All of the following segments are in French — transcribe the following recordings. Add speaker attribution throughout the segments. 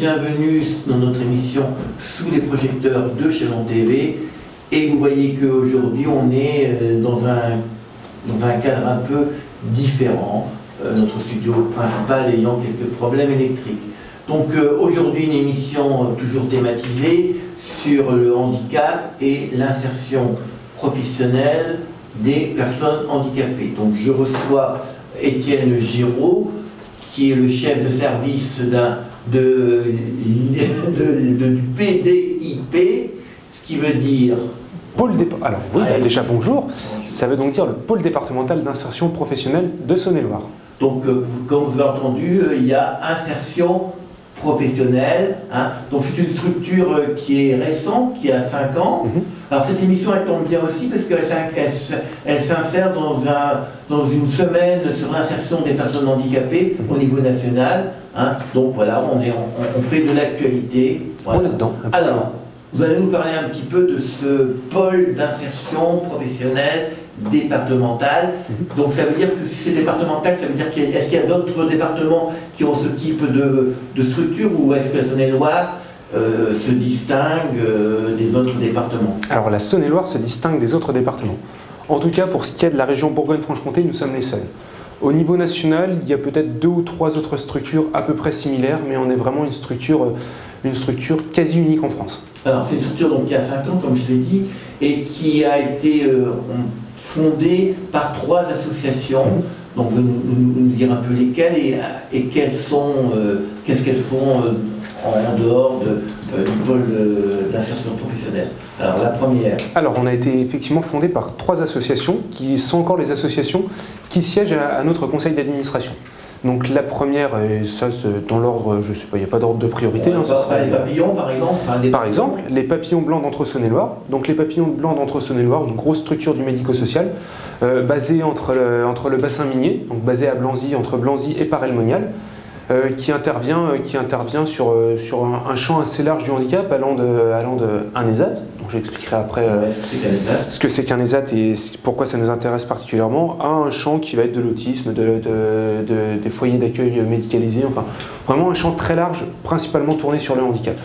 Speaker 1: bienvenue dans notre émission Sous les projecteurs de Chalon TV. Et vous voyez qu'aujourd'hui on est dans un cadre un peu différent, notre studio principal ayant quelques problèmes électriques. Donc aujourd'hui une émission toujours thématisée sur le handicap et l'insertion professionnelle des personnes handicapées. Donc je reçois Étienne Giraud, qui est le chef de service du PDIP, ce qui veut dire...
Speaker 2: Alors oui, déjà bonjour, ça veut donc dire le pôle départemental d'insertion professionnelle de Saône-et-Loire.
Speaker 1: Donc comme vous l'avez entendu, il y a insertion professionnelle, hein. Donc c'est une structure qui est récente, qui a 5 ans. Alors cette émission elle tombe bien aussi parce qu'elle s'insère dans une semaine sur l'insertion des personnes handicapées au niveau national, hein. Donc voilà, on fait de l'actualité. Voilà.
Speaker 2: On est dedans.
Speaker 1: Alors, vous allez nous parler un petit peu de ce pôle d'insertion professionnelle départemental. Donc ça veut dire que si c'est départemental, ça veut dire est-ce qu'il y a d'autres départements qui ont ce type de structure, ou est-ce que la Saône-et-Loire se distingue des autres départements?
Speaker 2: Alors la Saône-et-Loire se distingue des autres départements. En tout cas, pour ce qui est de la région Bourgogne-Franche-Comté, nous sommes les seuls. Au niveau national, il y a peut-être 2 ou 3 autres structures à peu près similaires, mais on est vraiment une structure quasi unique en France.
Speaker 1: Alors c'est une structure donc, qui a 5 ans, comme je l'ai dit, et qui a été fondée par 3 associations. Donc vous nous dire un peu lesquelles et qu'est-ce qu'elles font en dehors du pôle d'insertion professionnelle. Alors la première.
Speaker 2: Alors on a été effectivement fondé par 3 associations qui sont encore les associations qui siègent à notre conseil d'administration. Donc la première, et ça dans l'ordre, je ne sais pas, il n'y a pas d'ordre de priorité.
Speaker 1: Les papillons par exemple.
Speaker 2: Par exemple, les papillons blancs d'Entre-Saône-et-Loire. Donc les papillons blancs d'Entre-Saône-et-Loire, une grosse structure du médico-social, basée entre le bassin minier, donc basée à Blanzy, entre Blanzy et Paray-le-Monial, qui intervient sur un champ assez large du handicap, allant d'un ESAT. Donc j'expliquerai après ce que c'est qu'un ESAT et pourquoi ça nous intéresse particulièrement, à un champ qui va être de l'autisme, des foyers d'accueil médicalisés, enfin vraiment un champ très large, principalement tourné sur le handicap.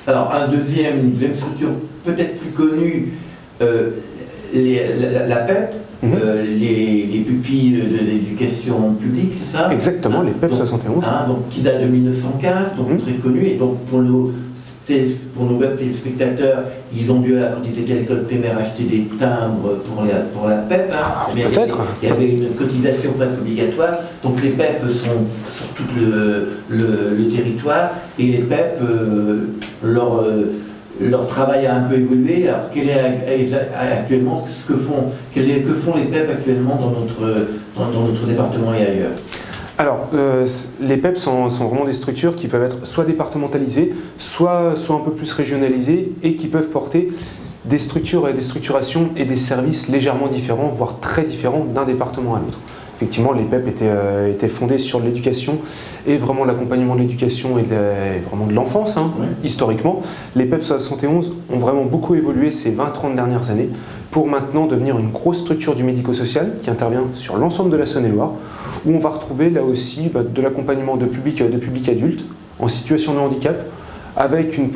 Speaker 1: Alors une deuxième structure peut-être plus connue, la PEP, les pupilles de l'éducation publique, c'est ça?
Speaker 2: Exactement, les PEP 71.
Speaker 1: Donc, qui date de 1915, donc très connu. Et donc pour nos web téléspectateurs, ils ont dû, quand ils étaient à l'école primaire, acheter des timbres pour la PEP.
Speaker 2: Peut-être.
Speaker 1: Il y avait une cotisation presque obligatoire. Donc les PEP sont sur tout le territoire. Et les PEP, leur travail a un peu évolué. Alors, quel est actuellement que font les PEP actuellement dans notre département et ailleurs?
Speaker 2: Alors, les PEP sont vraiment des structures qui peuvent être soit départementalisées, soit un peu plus régionalisées, et qui peuvent porter des structures et des structurations et des services légèrement différents, voire très différents d'un département à l'autre. Effectivement, les PEP étaient fondés sur l'éducation et vraiment l'accompagnement de l'éducation et vraiment de l'enfance, historiquement. Les PEP 71 ont vraiment beaucoup évolué ces 20-30 dernières années pour maintenant devenir une grosse structure du médico-social qui intervient sur l'ensemble de la Saône-et-Loire, où on va retrouver là aussi de l'accompagnement de public adulte en situation de handicap, avec une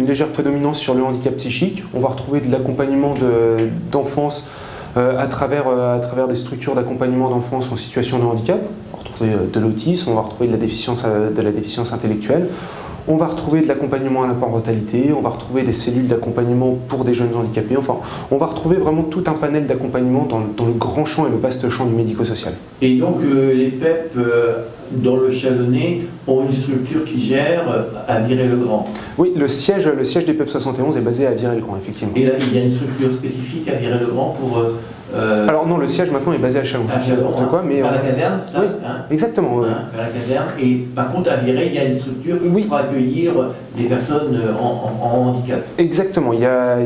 Speaker 2: légère prédominance sur le handicap psychique. On va retrouver de l'accompagnement d'enfance à travers des structures d'accompagnement d'enfance en situation de handicap. On va retrouver de l'autisme, on va retrouver de la déficience intellectuelle, on va retrouver de l'accompagnement à la parentalité, on va retrouver des cellules d'accompagnement pour des jeunes handicapés, enfin on va retrouver vraiment tout un panel d'accompagnement dans le grand champ et le vaste champ du médico-social.
Speaker 1: Et donc les PEP dans le Chalonnais ont une structure qui gère à Virey-le-Grand.
Speaker 2: Oui, le siège des PEP 71 est basé à Virey-le-Grand, effectivement.
Speaker 1: Et là, il y a une structure spécifique à Virey-le-Grand pour...
Speaker 2: Alors non, le siège maintenant est basé à Chalon.
Speaker 1: N'importe
Speaker 2: quoi, mais
Speaker 1: vers la caserne, c'est ça?
Speaker 2: Oui, exactement.
Speaker 1: Vers la caserne. Et par contre, à Virey, il y a une structure pour accueillir des personnes en handicap.
Speaker 2: Exactement. Il y a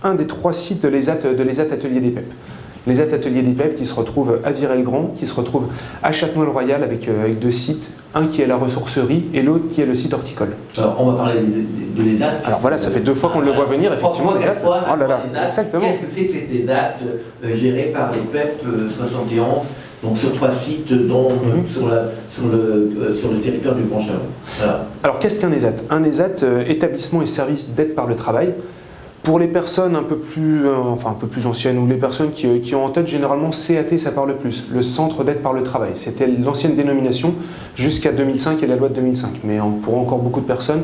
Speaker 2: un des 3 sites de l'ESAT Atelier des PEP. Les ateliers des PEP qui se retrouvent à Virey-le-Grand, qui se retrouvent à Châtenois-le-Royal avec 2 sites, un qui est la ressourcerie et l'autre qui est le site horticole.
Speaker 1: Alors on va parler de l'ESAT.
Speaker 2: Alors voilà, ça fait 2 fois qu'on le voit venir, effectivement.
Speaker 1: 3 fois, 4 fois,
Speaker 2: exactement.
Speaker 1: Qu'est-ce que c'est que cet ESAT géré par les PEP 71 Donc sur 3 sites sur le territoire du Grand Chalon. Voilà.
Speaker 2: Alors qu'est-ce qu'un ESAT? Un ESAT, établissement et service d'aide par le travail. Pour les personnes un peu plus anciennes ou les personnes qui ont en tête généralement CAT, ça parle plus, le centre d'aide par le travail. C'était l'ancienne dénomination jusqu'à 2005 et la loi de 2005. Mais pour encore beaucoup de personnes,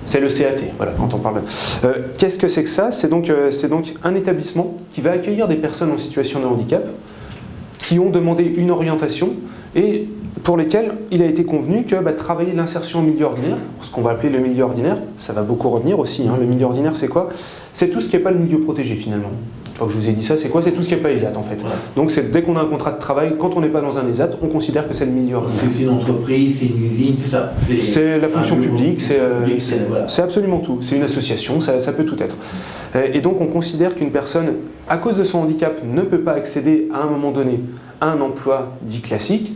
Speaker 2: c'est le CAT, voilà, quand on parle. Qu'est-ce que c'est que ça? C'est donc un établissement qui va accueillir des personnes en situation de handicap qui ont demandé une orientation et pour lesquelles il a été convenu que travailler l'insertion au milieu ordinaire, ce qu'on va appeler le milieu ordinaire, ça va beaucoup revenir aussi, hein, le milieu ordinaire c'est quoi? C'est tout ce qui n'est pas le milieu protégé finalement. Une fois que je vous ai dit ça, c'est quoi? C'est tout ce qui n'est pas ESAT en fait. Ouais. Donc dès qu'on a un contrat de travail, quand on n'est pas dans un ESAT, on considère que c'est le milieu ordinaire.
Speaker 1: C'est une entreprise, c'est une usine, c'est ça?
Speaker 2: C'est la fonction publique, c'est absolument tout. C'est une association, ça peut tout être. Et donc on considère qu'une personne, à cause de son handicap, ne peut pas accéder à un moment donné à un emploi dit classique,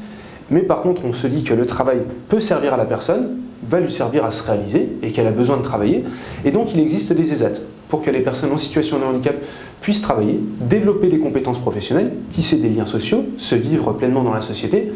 Speaker 2: mais par contre on se dit que le travail peut servir à la personne, va lui servir à se réaliser et qu'elle a besoin de travailler, et donc il existe des ESAT pour que les personnes en situation de handicap puissent travailler, développer des compétences professionnelles, tisser des liens sociaux, se vivre pleinement dans la société.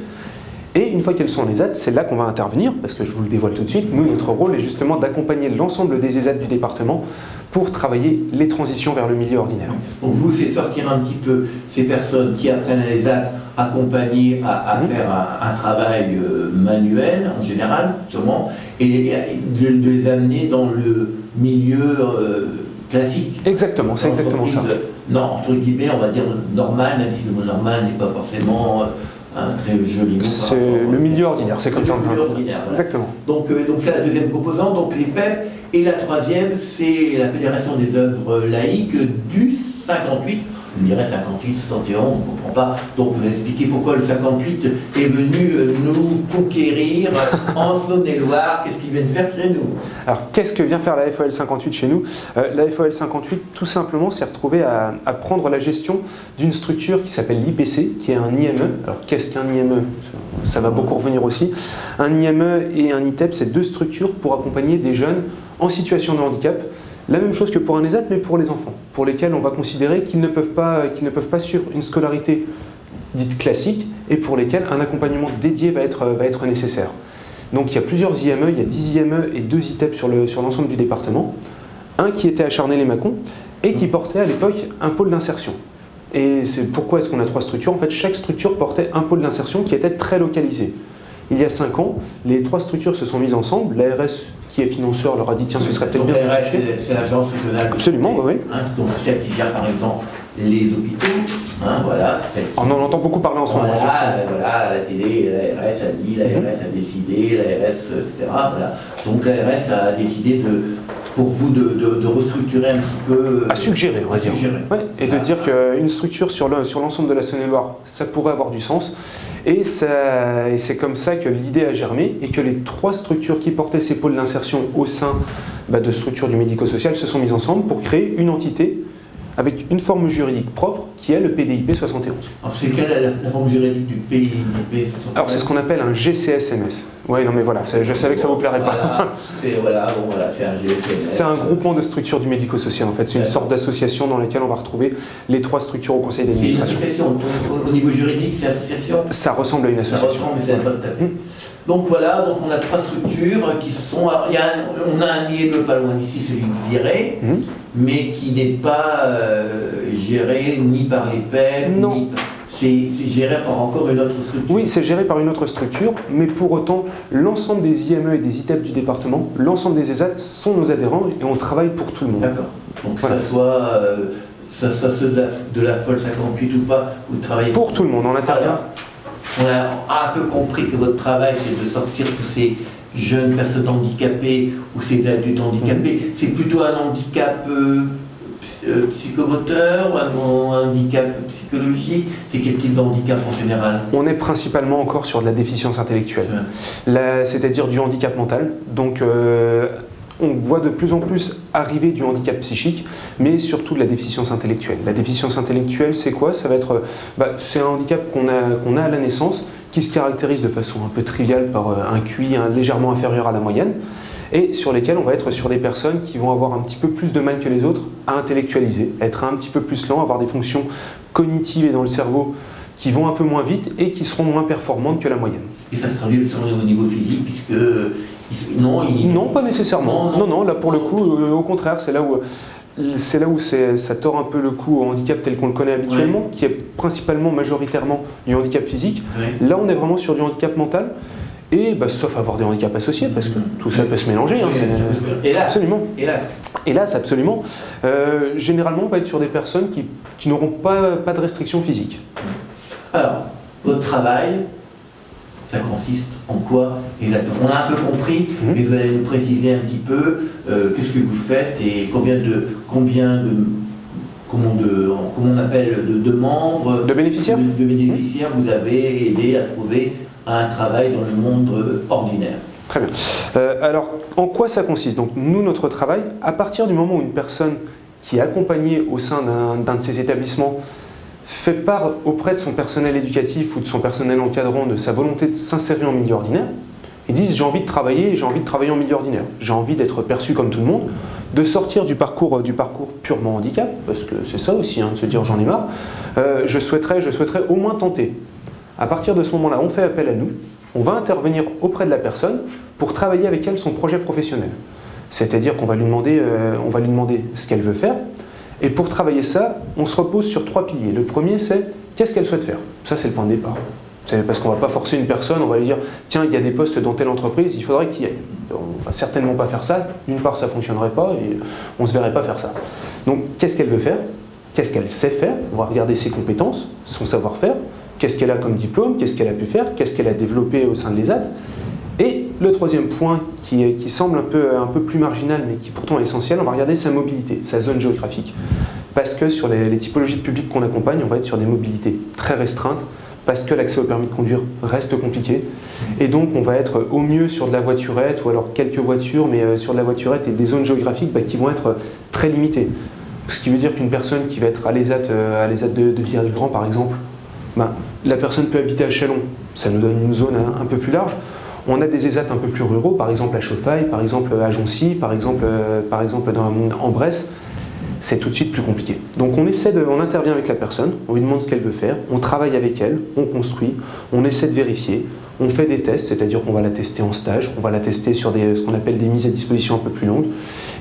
Speaker 2: Et une fois qu'elles sont en ESAT, c'est là qu'on va intervenir, parce que je vous le dévoile tout de suite, nous, notre rôle est justement d'accompagner l'ensemble des ESAT du département pour travailler les transitions vers le milieu ordinaire.
Speaker 1: Donc vous, c'est sortir un petit peu ces personnes qui apprennent à l'ESAT, accompagner à faire un travail manuel, en général, sûrement, et de les amener dans le milieu classique.
Speaker 2: Exactement, c'est exactement ça.
Speaker 1: Non, entre guillemets, on va dire normal, même si le mot normal n'est pas forcément un très joli mot.
Speaker 2: C'est le milieu ordinaire, c'est comme ça.
Speaker 1: Le milieu ordinaire, voilà.
Speaker 2: Exactement.
Speaker 1: Donc c'est la deuxième composante, donc les PEP. Et la troisième, c'est la Fédération des œuvres laïques du 58. On dirait 58, 61, on ne comprend pas. Donc vous allez expliquer pourquoi le 58 est venu nous conquérir en Saône-et-Loire. Qu'est-ce qu'il vient de faire chez nous?
Speaker 2: Alors qu'est-ce que vient faire la FOL 58 chez nous? La FOL 58, tout simplement, s'est retrouvée à prendre la gestion d'une structure qui s'appelle l'IPC, qui est un IME. Alors qu'est-ce qu'un IME? Ça va beaucoup revenir aussi. Un IME et un ITEP, c'est deux structures pour accompagner des jeunes en situation de handicap. La même chose que pour un ESAT, mais pour les enfants, pour lesquels on va considérer qu'ils ne peuvent pas suivre une scolarité dite classique et pour lesquels un accompagnement dédié va être nécessaire. Donc il y a plusieurs IME, il y a 10 IME et 2 ITEP sur l'ensemble du département. Un qui était à Charnay-les-Mâcons et qui portait à l'époque un pôle d'insertion. Et c'est pourquoi est-ce qu'on a 3 structures? En fait, chaque structure portait un pôle d'insertion qui était très localisé. Il y a 5 ans, les 3 structures se sont mises ensemble. L'ARS, qui est financeur, leur a dit tiens, ce serait peut-être bien.
Speaker 1: L'ARS, c'est l'agence régionale.
Speaker 2: Absolument, oui.
Speaker 1: Hein, donc c'est celle qui gère par exemple les hôpitaux. Hein, voilà,
Speaker 2: on en entend beaucoup parler en ce moment.
Speaker 1: Voilà, à la télé, l'ARS a dit, l'ARS a décidé, l'ARS, etc. Voilà. Donc l'ARS a décidé pour vous de restructurer un petit peu.
Speaker 2: À suggérer, on va dire. Ouais, et de dire qu'une structure sur l'ensemble de la Saône-et-Loire, ça pourrait avoir du sens. Et c'est comme ça que l'idée a germé et que les 3 structures qui portaient ces pôles d'insertion au sein de structures du médico-social se sont mises ensemble pour créer une entité avec une forme juridique propre qui est le PDIP 71.
Speaker 1: Alors c'est quelle la forme juridique du PDIP 71?
Speaker 2: Alors c'est ce qu'on appelle un GCSMS. Oui, non mais voilà, je savais que ça ne vous plairait pas.
Speaker 1: C'est un GCSMS.
Speaker 2: C'est un groupement de structures du médico-social en fait. C'est une sorte d'association dans laquelle on va retrouver les 3 structures au conseil d'administration.
Speaker 1: C'est une association. Au niveau juridique, c'est association?
Speaker 2: Ça ressemble à une association.
Speaker 1: Ça ressemble, mais c'est pas tout à fait. Donc voilà, donc on a 3 structures qui sont. On a un IME pas loin d'ici, celui de Viré, mais qui n'est pas géré ni par les PEP, ni par. C'est géré par encore une autre structure.
Speaker 2: Oui, c'est géré par une autre structure, mais pour autant, l'ensemble des IME et des ITEP du département, l'ensemble des ESAT sont nos adhérents et on travaille pour tout le monde.
Speaker 1: D'accord. Donc voilà. Que ça soit ceux de la FOL 58 ou pas, vous travaillez
Speaker 2: pour tout le monde, on intervient.
Speaker 1: On a un peu compris que votre travail, c'est de sortir tous ces jeunes personnes handicapées ou ces adultes handicapés. C'est plutôt un handicap psychomoteur ou un handicap psychologique? C'est quel type de handicap en général? On
Speaker 2: est principalement encore sur de la déficience intellectuelle, c'est-à-dire du handicap mental. Donc on voit de plus en plus arriver du handicap psychique, mais surtout de la déficience intellectuelle. La déficience intellectuelle, c'est quoi? Ça va être, c'est un handicap qu'on a à la naissance, qui se caractérise de façon un peu triviale par un QI légèrement inférieur à la moyenne, et sur lesquels on va être sur des personnes qui vont avoir un petit peu plus de mal que les autres à intellectualiser, être un petit peu plus lent, avoir des fonctions cognitives et dans le cerveau qui vont un peu moins vite et qui seront moins performantes que la moyenne.
Speaker 1: Et ça se traduit aussi au niveau physique, puisque...
Speaker 2: Non, pas nécessairement. Non, là pour le coup, au contraire, c'est là où ça tord un peu le cou au handicap tel qu'on le connaît habituellement, qui est principalement, majoritairement du handicap physique. Là, on est vraiment sur du handicap mental, et sauf avoir des handicaps associés, parce que tout ça peut se mélanger.
Speaker 1: Hélas.
Speaker 2: Absolument.
Speaker 1: Hélas,
Speaker 2: absolument. Généralement, on va être sur des personnes qui n'auront pas de restrictions physiques.
Speaker 1: Alors, votre travail, ça consiste en quoi exactement? On a un peu compris, mais vous allez nous préciser un petit peu qu'est-ce que vous faites et combien de membres,
Speaker 2: de bénéficiaires,
Speaker 1: vous avez aidé à trouver un travail dans le monde ordinaire.
Speaker 2: Très bien. Alors, en quoi ça consiste? Donc, nous, notre travail, à partir du moment où une personne qui est accompagnée au sein d'un de ces établissements fait part auprès de son personnel éducatif ou de son personnel encadrant de sa volonté de s'insérer en milieu ordinaire, ils disent j'ai envie de travailler en milieu ordinaire, j'ai envie d'être perçu comme tout le monde, de sortir du parcours purement handicap, parce que c'est ça aussi, de se dire j'en ai marre, je souhaiterais au moins tenter. À partir de ce moment-là, on fait appel à nous, on va intervenir auprès de la personne pour travailler avec elle son projet professionnel. C'est-à-dire qu'on va lui demander ce qu'elle veut faire. Et pour travailler ça, on se repose sur 3 piliers. Le premier, c'est qu'est-ce qu'elle souhaite faire. Ça, c'est le point de départ. C'est parce qu'on ne va pas forcer une personne, on va lui dire tiens, il y a des postes dans telle entreprise, il faudrait qu'il y aille. On ne va certainement pas faire ça. D'une part, ça ne fonctionnerait pas et on ne se verrait pas faire ça. Donc, qu'est-ce qu'elle veut faire? Qu'est-ce qu'elle sait faire? On va regarder ses compétences, son savoir-faire. Qu'est-ce qu'elle a comme diplôme? Qu'est-ce qu'elle a pu faire? Qu'est-ce qu'elle a développé au sein de l'ESAT? Et le troisième point qui semble un peu plus marginal mais qui pourtant est essentiel, on va regarder sa mobilité, sa zone géographique. Parce que sur les typologies de public qu'on accompagne, on va être sur des mobilités très restreintes, parce que l'accès au permis de conduire reste compliqué. Et donc on va être au mieux sur de la voiturette, ou alors quelques voitures, mais sur de la voiturette et des zones géographiques qui vont être très limitées. Ce qui veut dire qu'une personne qui va être à l'ESAT de Viry-le-Grand par exemple, la personne peut habiter à Châlons, ça nous donne une zone un peu plus large. On a des ESAT un peu plus ruraux, par exemple à Chauffaille, par exemple à Joncy, par exemple en Bresse. C'est tout de suite plus compliqué. Donc on intervient avec la personne, on lui demande ce qu'elle veut faire, on travaille avec elle, on construit, on essaie de vérifier, on fait des tests, c'est-à-dire qu'on va la tester en stage, on va la tester sur ce qu'on appelle des mises à disposition un peu plus longues,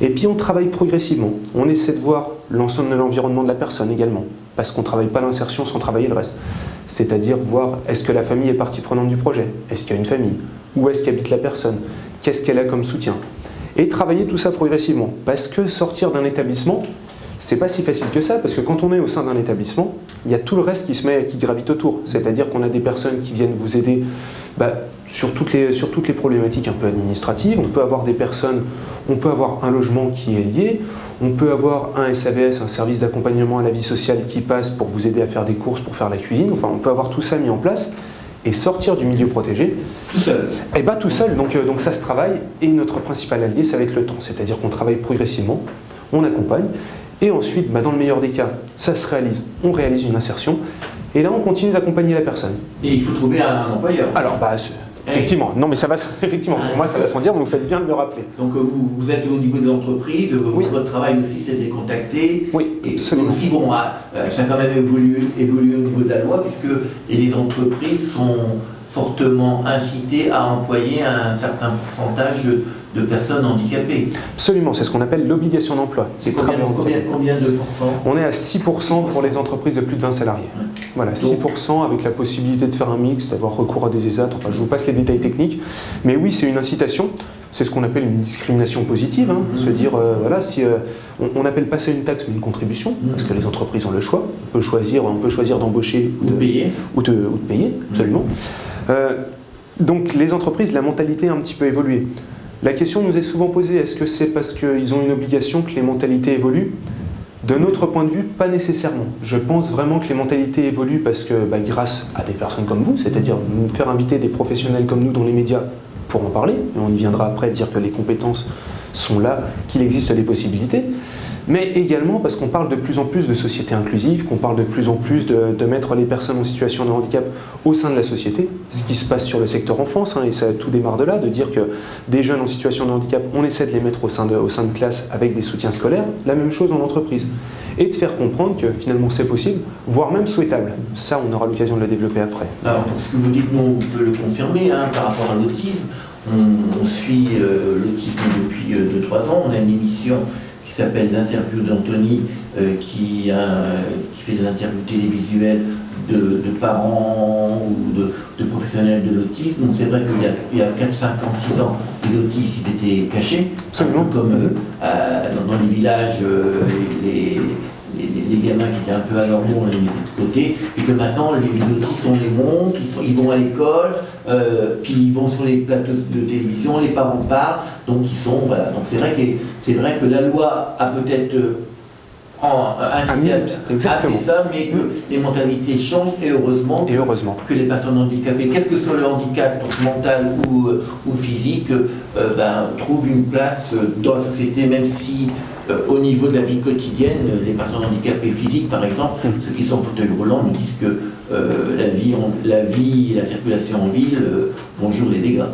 Speaker 2: et puis on travaille progressivement. On essaie de voir l'ensemble de l'environnement de la personne également, parce qu'on ne travaille pas l'insertion sans travailler le reste. C'est-à-dire voir est-ce que la famille est partie prenante du projet, est-ce qu'il y a une famille, où est-ce qu'habite la personne, qu'est-ce qu'elle a comme soutien, et travailler tout ça progressivement, parce que sortir d'un établissement, c'est pas si facile que ça, parce que quand on est au sein d'un établissement, il y a tout le reste qui gravite autour. C'est-à-dire qu'on a des personnes qui viennent vous aider sur toutes les problématiques un peu administratives. On peut avoir des personnes, on peut avoir un logement qui est lié, on peut avoir un SAVS, un service d'accompagnement à la vie sociale qui passe pour vous aider à faire des courses, pour faire la cuisine. Enfin, on peut avoir tout ça mis en place et sortir du milieu protégé.
Speaker 1: Tout seul.
Speaker 2: Tout seul, donc ça se travaille, et notre principal allié, ça va être le temps. C'est-à-dire qu'on travaille progressivement, on accompagne, et ensuite, dans le meilleur des cas, ça se réalise, on réalise une insertion, et là on continue d'accompagner la personne.
Speaker 1: Et il faut trouver un employeur.
Speaker 2: Alors, effectivement, non mais ça va, effectivement, pour moi ça va sans dire, mais vous faites bien de le rappeler.
Speaker 1: Donc vous êtes au niveau des entreprises,
Speaker 2: oui.
Speaker 1: Votre travail aussi c'est de les contacter.
Speaker 2: Oui,
Speaker 1: et
Speaker 2: absolument.
Speaker 1: aussi, ça a quand même évolué au niveau de la loi, puisque les entreprises sont fortement incitées à employer un certain pourcentage de personnes handicapées.
Speaker 2: Absolument, c'est ce qu'on appelle l'obligation d'emploi.
Speaker 1: C'est combien de pourcents? On
Speaker 2: est à 6% pour les entreprises de plus de 20 salariés. Ouais. Voilà, 6% avec la possibilité de faire un mix, d'avoir recours à des ESAT, enfin je vous passe les détails techniques, mais oui, c'est une incitation, c'est ce qu'on appelle une discrimination positive, se dire, si on n'appelle pas ça une taxe mais une contribution, parce que les entreprises ont le choix, on peut choisir d'embaucher ou de payer, absolument. Donc les entreprises, la mentalité a un petit peu évolué. La question nous est souvent posée, est-ce que c'est parce qu'ils ont une obligation que les mentalités évoluent? De notre point de vue, pas nécessairement. Je pense vraiment que les mentalités évoluent parce que grâce à des personnes comme vous, c'est-à-dire nous faire inviter des professionnels comme nous dans les médias pour en parler, et on y viendra après dire que les compétences sont là, qu'il existe des possibilités, mais également parce qu'on parle de plus en plus de société inclusive, qu'on parle de plus en plus de mettre les personnes en situation de handicap au sein de la société, ce qui se passe sur le secteur enfance, et ça tout démarre de là, de dire que des jeunes en situation de handicap, on essaie de les mettre au sein de classes avec des soutiens scolaires, la même chose en entreprise. et de faire comprendre que finalement c'est possible, voire même souhaitable. Ça, on aura l'occasion de le développer après.
Speaker 1: Alors, ce que vous dites, nous, on peut le confirmer par rapport à l'autisme. On suit l'autisme depuis 2-3 ans. On a une émission qui s'appelle Les Interviews d'Anthony, qui fait des interviews télévisuelles de parents ou de professionnels de l'autisme. Donc c'est vrai qu'il y a 4, 5 ans, 6 ans, les autistes, ils étaient cachés.
Speaker 2: Absolument.
Speaker 1: Comme dans les villages, les gamins qui étaient un peu anormaux, on les mettait de côté. Et que maintenant, les autistes, on les montre, ils vont à l'école, puis ils vont sur les plateaux de télévision, les parents parlent, donc ils sont, voilà. Donc c'est vrai que la loi a peut-être incité à ça, mais que les mentalités changent, et heureusement, que les personnes handicapées, quel que soit le handicap, donc mental ou physique, trouvent une place dans la société, même si au niveau de la vie quotidienne, les personnes handicapées physiques, par exemple, ceux qui sont en fauteuil roulant, nous disent que la vie et la circulation en ville, bonjour les dégâts.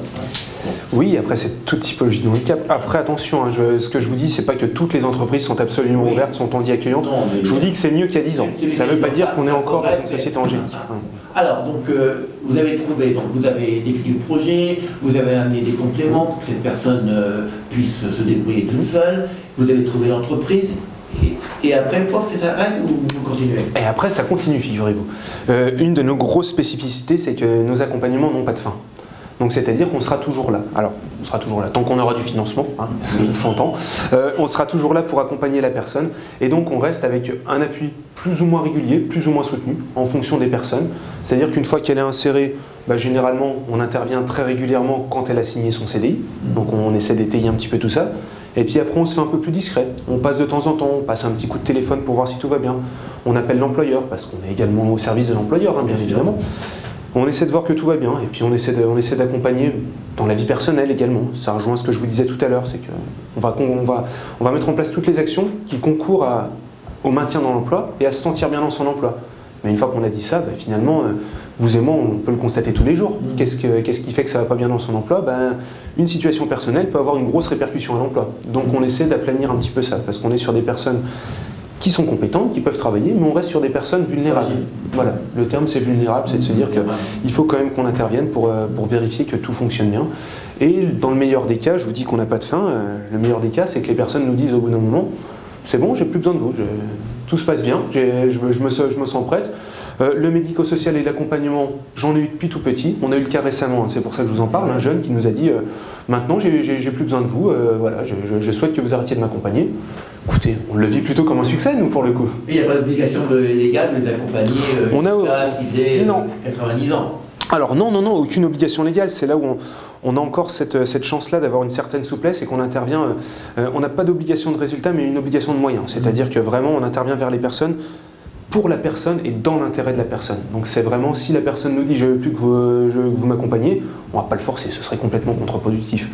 Speaker 2: Oui, après c'est toute typologie de handicap. Après attention, ce que je vous dis, c'est pas que toutes les entreprises sont absolument ouvertes, sont accueillantes. Je vous dis que c'est mieux qu'il y a 10 ans. Ça ne veut pas dire qu'on est encore dans une société angélique.
Speaker 1: Alors, donc, vous avez trouvé, donc vous avez défini le projet, vous avez amené des compléments pour que cette personne puisse se débrouiller toute seule, vous avez trouvé l'entreprise, et après, pof, ça s'arrête ou vous continuez?
Speaker 2: Et après, ça continue, figurez-vous. Une de nos grosses spécificités, c'est que nos accompagnements n'ont pas de fin. Donc c'est-à-dire qu'on sera toujours là. Alors, on sera toujours là, tant qu'on aura du financement, on s'entend. On sera toujours là pour accompagner la personne. Et donc on reste avec un appui plus ou moins régulier, plus ou moins soutenu, en fonction des personnes. C'est-à-dire qu'une fois qu'elle est insérée, généralement, on intervient très régulièrement quand elle a signé son CDI. Donc on essaie d'étayer un petit peu tout ça. Et puis après, on se fait un peu plus discret. On passe de temps en temps, on passe un petit coup de téléphone pour voir si tout va bien. On appelle l'employeur, parce qu'on est également au service de l'employeur, bien évidemment. On essaie de voir que tout va bien, et puis on essaie d'accompagner dans la vie personnelle également. Ça rejoint ce que je vous disais tout à l'heure, c'est qu'on va mettre en place toutes les actions qui concourent au maintien dans l'emploi et à se sentir bien dans son emploi. Mais une fois qu'on a dit ça, finalement, vous et moi, on peut le constater tous les jours. Qu'est-ce qui fait que ça ne va pas bien dans son emploi? Une situation personnelle peut avoir une grosse répercussion à l'emploi. Donc on essaie d'aplanir un petit peu ça, parce qu'on est sur des personnes qui sont compétentes, qui peuvent travailler, mais on reste sur des personnes vulnérables. Voilà, le terme c'est vulnérable, c'est de se dire qu'il faut quand même qu'on intervienne pour vérifier que tout fonctionne bien. Et dans le meilleur des cas, je vous dis qu'on n'a pas de fin, le meilleur des cas c'est que les personnes nous disent au bout d'un moment, c'est bon, j'ai plus besoin de vous, tout se passe bien, je me sens prête. Le médico-social et l'accompagnement, j'en ai eu depuis tout petit, on a eu le cas récemment, c'est pour ça que je vous en parle, un jeune qui nous a dit maintenant j'ai plus besoin de vous, voilà, je souhaite que vous arrêtiez de m'accompagner. Écoutez, on le vit plutôt comme un succès, nous, pour le coup.
Speaker 1: Il n'y a pas d'obligation légale de les accompagner jusqu'à ce qu'ils aient 90 ans.
Speaker 2: Alors non, aucune obligation légale. C'est là où on a encore cette chance-là d'avoir une certaine souplesse et qu'on intervient. On n'a pas d'obligation de résultat, mais une obligation de moyens. C'est-à-dire que vraiment, on intervient vers les personnes, pour la personne et dans l'intérêt de la personne. Donc c'est vraiment, si la personne nous dit « je veux plus que vous m'accompagniez », on ne va pas le forcer, ce serait complètement contre-productif.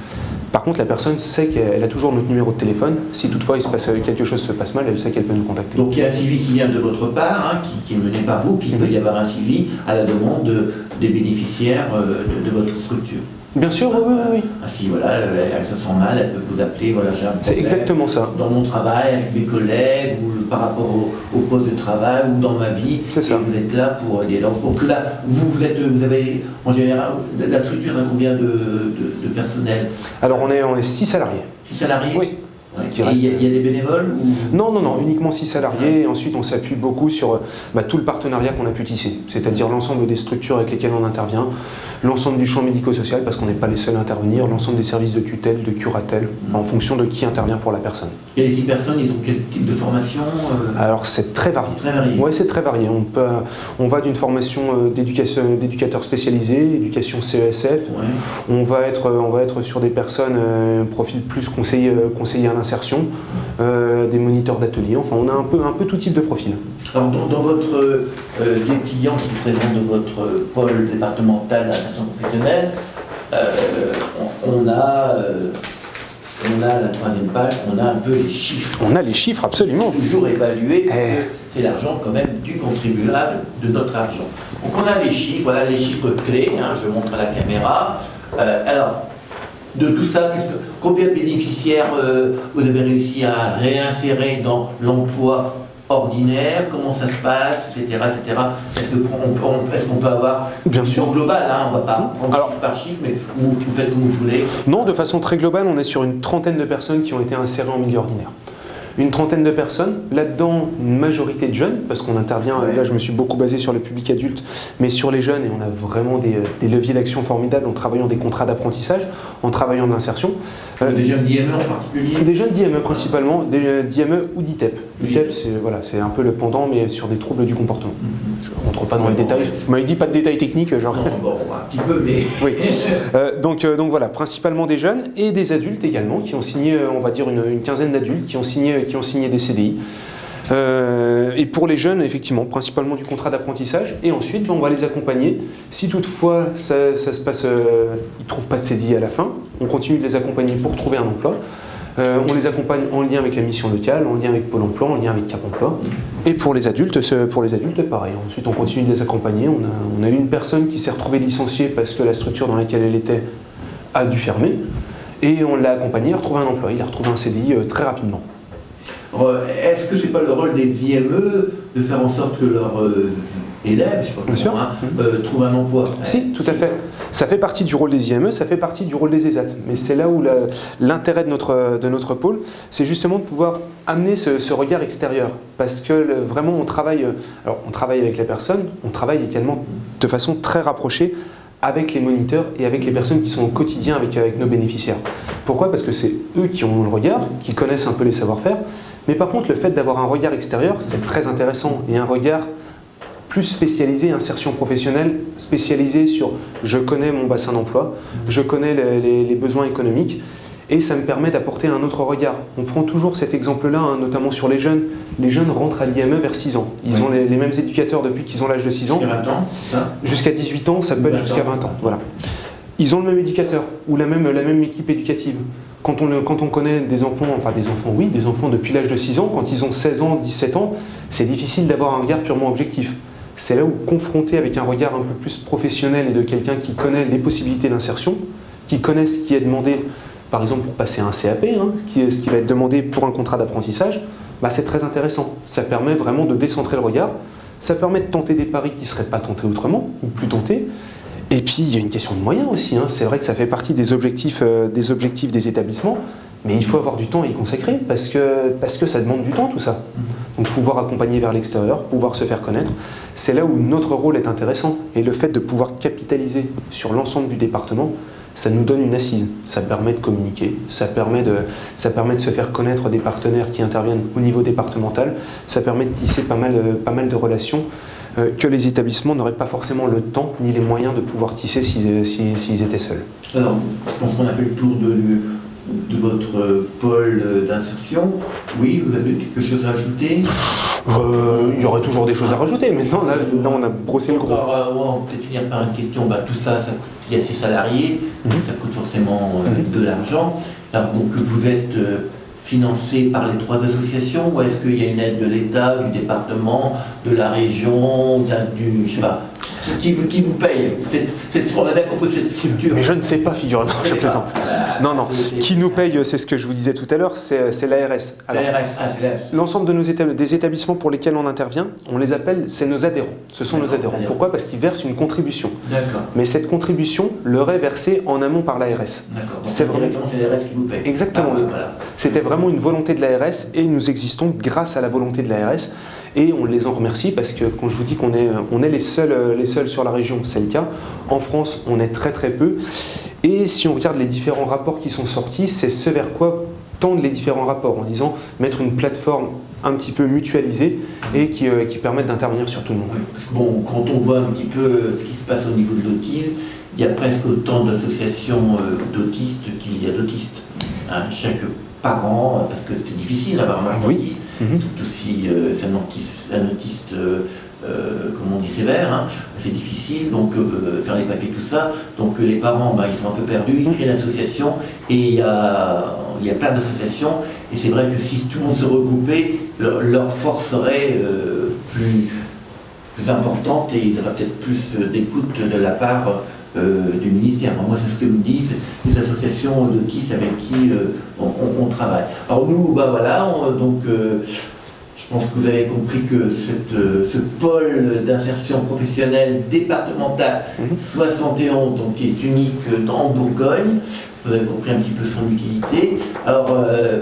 Speaker 2: Par contre, la personne sait qu'elle a toujours notre numéro de téléphone. Si toutefois quelque chose se passe mal, elle sait qu'elle peut nous contacter.
Speaker 1: Donc il y a un suivi qui vient de votre part, qui est mené par vous, puis il peut y avoir un suivi à la demande des bénéficiaires de votre structure.
Speaker 2: Bien sûr, oui.
Speaker 1: Ainsi, voilà, elle se sent mal, elle peut vous appeler, voilà, j'ai un problème.
Speaker 2: C'est exactement ça.
Speaker 1: Dans mon travail, avec mes collègues, ou par rapport au poste de travail, ou dans ma vie.
Speaker 2: C'est ça.
Speaker 1: Et vous êtes là pour aider. Donc là, vous avez, en général, la structure a combien de personnel?
Speaker 2: Alors on est 6 salariés.
Speaker 1: 6 salariés?
Speaker 2: Oui.
Speaker 1: Et il y a des bénévoles ou...
Speaker 2: Non, uniquement 6 salariés. Et ensuite, on s'appuie beaucoup sur tout le partenariat qu'on a pu tisser, c'est-à-dire l'ensemble des structures avec lesquelles on intervient, l'ensemble du champ médico-social, parce qu'on n'est pas les seuls à intervenir, l'ensemble des services de tutelle, de curatelle, en fonction de qui intervient pour la personne.
Speaker 1: Et les 6 personnes, ils ont quel type de formation
Speaker 2: Alors, c'est très varié.
Speaker 1: Très varié.
Speaker 2: Oui, c'est très varié. On va d'une formation d'éducateur spécialisé, éducation CESF.
Speaker 1: Ouais.
Speaker 2: On va être sur des personnes, profil plus conseiller à l'insertion, des moniteurs d'atelier. Enfin, on a un peu tout type de profil.
Speaker 1: Alors, dans votre des clients qui présentent de votre pôle départemental d'insertion professionnelle, on a la 3e page, on a un peu les chiffres.
Speaker 2: On a les chiffres, absolument.
Speaker 1: Toujours évalué, c'est l'argent quand même du contribuable, de notre argent. Donc on a les chiffres, voilà les chiffres clés, je montre à la caméra. Alors, de tout ça, combien de bénéficiaires vous avez réussi à réinsérer dans l'emploi ordinaire, comment ça se passe, etc. etc. Est-ce qu'on peut avoir
Speaker 2: Bien
Speaker 1: une
Speaker 2: sûr.
Speaker 1: vision globale, hein, on ne va pas prendre chiffre par chiffre, mais vous faites comme vous voulez.
Speaker 2: Non, de façon très globale, on est sur une trentaine de personnes qui ont été insérées en milieu ordinaire. Une trentaine de personnes, là-dedans une majorité de jeunes, parce qu'on intervient, là je me suis beaucoup basé sur le public adulte, mais sur les jeunes, et on a vraiment des leviers d'action formidables en travaillant des contrats d'apprentissage, en travaillant d'insertion.
Speaker 1: Des jeunes d'IME en particulier?
Speaker 2: Des jeunes d'IME principalement, d'IME ou d'ITEP. L'ITEP, c'est un peu le pendant, mais sur des troubles du comportement. Je ne rentre pas dans les détails. Vous m'avez dit pas de détails techniques, genre.
Speaker 1: Non, bon, un petit peu, mais...
Speaker 2: Oui. Donc voilà, principalement des jeunes et des adultes également, qui ont signé, on va dire une quinzaine d'adultes qui ont signé des CDI. Et pour les jeunes, effectivement, principalement du contrat d'apprentissage. Et ensuite, on va les accompagner. Si toutefois, ça se passe, ils ne trouvent pas de CDI à la fin, on continue de les accompagner pour trouver un emploi. On les accompagne en lien avec la mission locale, en lien avec Pôle emploi, en lien avec Cap emploi. Et pour les adultes, pareil. Ensuite, on continue de les accompagner. On a eu une personne qui s'est retrouvée licenciée parce que la structure dans laquelle elle était a dû fermer. Et on l'a accompagné à retrouver un emploi. Il a retrouvé un CDI très rapidement.
Speaker 1: Est-ce que c'est pas le rôle des IME de faire en sorte que leurs élèves, je sais pas comment, trouvent un emploi?
Speaker 2: Si, tout à fait. Ça fait partie du rôle des IME, ça fait partie du rôle des ESAT. Mais c'est là où l'intérêt de notre pôle, c'est justement de pouvoir amener ce regard extérieur. Parce que vraiment, on travaille avec la personne, on travaille également de façon très rapprochée avec les moniteurs et avec les personnes qui sont au quotidien avec nos bénéficiaires. Pourquoi? Parce que c'est eux qui ont le regard, qui connaissent un peu les savoir-faire. Mais par contre, le fait d'avoir un regard extérieur, c'est très intéressant. Et un regard plus spécialisé, insertion professionnelle, spécialisé sur je connais mon bassin d'emploi, je connais les besoins économiques, et ça me permet d'apporter un autre regard. On prend toujours cet exemple-là, hein, notamment sur les jeunes. Les jeunes rentrent à l'IME vers 6 ans. Ils ont les mêmes éducateurs depuis qu'ils ont l'âge de 6 ans.
Speaker 1: Jusqu'à 20 ans, ça?
Speaker 2: Jusqu'à 18 ans, ça peut être jusqu'à 20 ans. Voilà. Ils ont le même éducateur, ou la même équipe éducative. Quand on connaît des enfants depuis l'âge de 6 ans, quand ils ont 16 ans, 17 ans, c'est difficile d'avoir un regard purement objectif. C'est là où, confronté avec un regard un peu plus professionnel et de quelqu'un qui connaît les possibilités d'insertion, qui connaît ce qui est demandé, par exemple pour passer un CAP, hein, ce qui va être demandé pour un contrat d'apprentissage, bah c'est très intéressant. Ça permet vraiment de décentrer le regard, ça permet de tenter des paris qui ne seraient pas tentés autrement, ou plus tentés. Et puis il y a une question de moyens aussi, hein. C'est vrai que ça fait partie des objectifs des établissements, mais il faut avoir du temps à y consacrer, parce que ça demande du temps tout ça. Donc pouvoir accompagner vers l'extérieur, pouvoir se faire connaître, c'est là où notre rôle est intéressant. Et le fait de pouvoir capitaliser sur l'ensemble du département, ça nous donne une assise. Ça permet de communiquer, ça permet de se faire connaître des partenaires qui interviennent au niveau départemental, ça permet de tisser pas mal de relations que les établissements n'auraient pas forcément le temps ni les moyens de pouvoir tisser s'ils étaient seuls.
Speaker 1: Alors, je pense qu'on a fait le tour de votre pôle d'insertion. Oui, vous avez quelque chose à ajouter?
Speaker 2: Il y aurait toujours des choses à rajouter, mais non, là on a brossé le gros.
Speaker 1: On va peut-être finir par une question. Tout ça, il y a ces salariés, ça coûte forcément de l'argent. Alors, donc, vous êtes financé par les 3 associations, ou est-ce qu'il y a une aide de l'État, du département, de la région, je sais pas, qui vous paye? On a bien compris cette structure.
Speaker 2: Mais je ne sais pas, figurez-moi, je plaisante. Non, qui nous paye, c'est ce que je vous disais tout à l'heure, c'est l'ARS. L'ensemble des établissements pour lesquels on intervient, on les appelle, c'est nos adhérents. Ce sont nos adhérents. Pourquoi? Parce qu'ils versent une contribution.
Speaker 1: D'accord.
Speaker 2: Mais cette contribution leur est versée en amont par l'ARS.
Speaker 1: D'accord. C'est l'ARS qui vous paye.
Speaker 2: Exactement.
Speaker 1: Voilà.
Speaker 2: C'était vraiment une volonté de l'ARS et nous existons grâce à la volonté de l'ARS. Et on les en remercie parce que quand je vous dis qu'on est les seuls sur la région, c'est le cas. En France, on est très très peu. Et si on regarde les différents rapports qui sont sortis, c'est ce vers quoi tendent les différents rapports, en disant mettre une plateforme un petit peu mutualisée et qui permette d'intervenir sur tout le monde.
Speaker 1: Oui, parce que bon, quand on voit un petit peu ce qui se passe au niveau de l'autisme, il y a presque autant d'associations d'autistes qu'il y a d'autistes. Hein, chaque parent, parce que c'est difficile d'avoir un autiste, tout aussi c'est un autiste comme on dit sévère, hein, c'est difficile, donc faire les papiers, tout ça, donc les parents ils sont un peu perdus, ils créent l'association et il y a plein d'associations et c'est vrai que si tout le monde se regroupait, leur force serait plus importante et ils auraient peut-être plus d'écoute de la part du ministère. Moi, c'est ce que me disent les associations d'autistes avec qui on travaille. Alors nous, voilà, donc Je pense que vous avez compris que ce pôle d'insertion professionnelle départemental 71, donc, qui est unique en Bourgogne, vous avez compris un petit peu son utilité. Alors,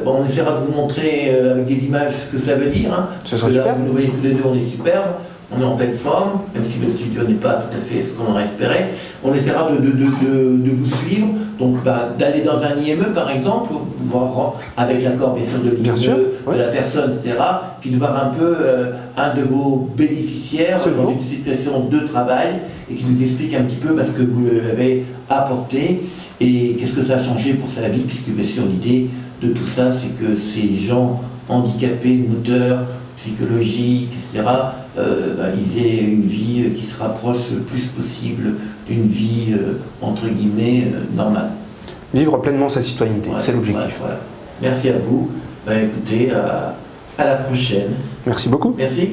Speaker 1: bon, on essaiera de vous montrer avec des images ce que ça veut dire. Hein,
Speaker 2: Ce
Speaker 1: parce que là,
Speaker 2: super.
Speaker 1: vous nous voyez tous les deux, on est superbes. On est en pleine forme, même si le studio n'est pas tout à fait ce qu'on aurait espéré. On essaiera de vous suivre, donc d'aller dans un IME par exemple, voir avec l'accord bien sûr de l'IME, de la personne, etc. Puis de voir un peu un de vos bénéficiaires dans une situation de travail et qui nous explique un petit peu ce que vous lui avez apporté et qu'est-ce que ça a changé pour sa vie, puisque bien sûr l'idée de tout ça, c'est que ces gens handicapés, moteurs, psychologiques, etc., ils aient une vie qui se rapproche le plus possible d'une vie, entre guillemets, normale.
Speaker 2: Vivre pleinement sa citoyenneté, c'est l'objectif.
Speaker 1: Voilà. Merci à vous. Écoutez, à la prochaine.
Speaker 2: Merci beaucoup.
Speaker 1: Merci.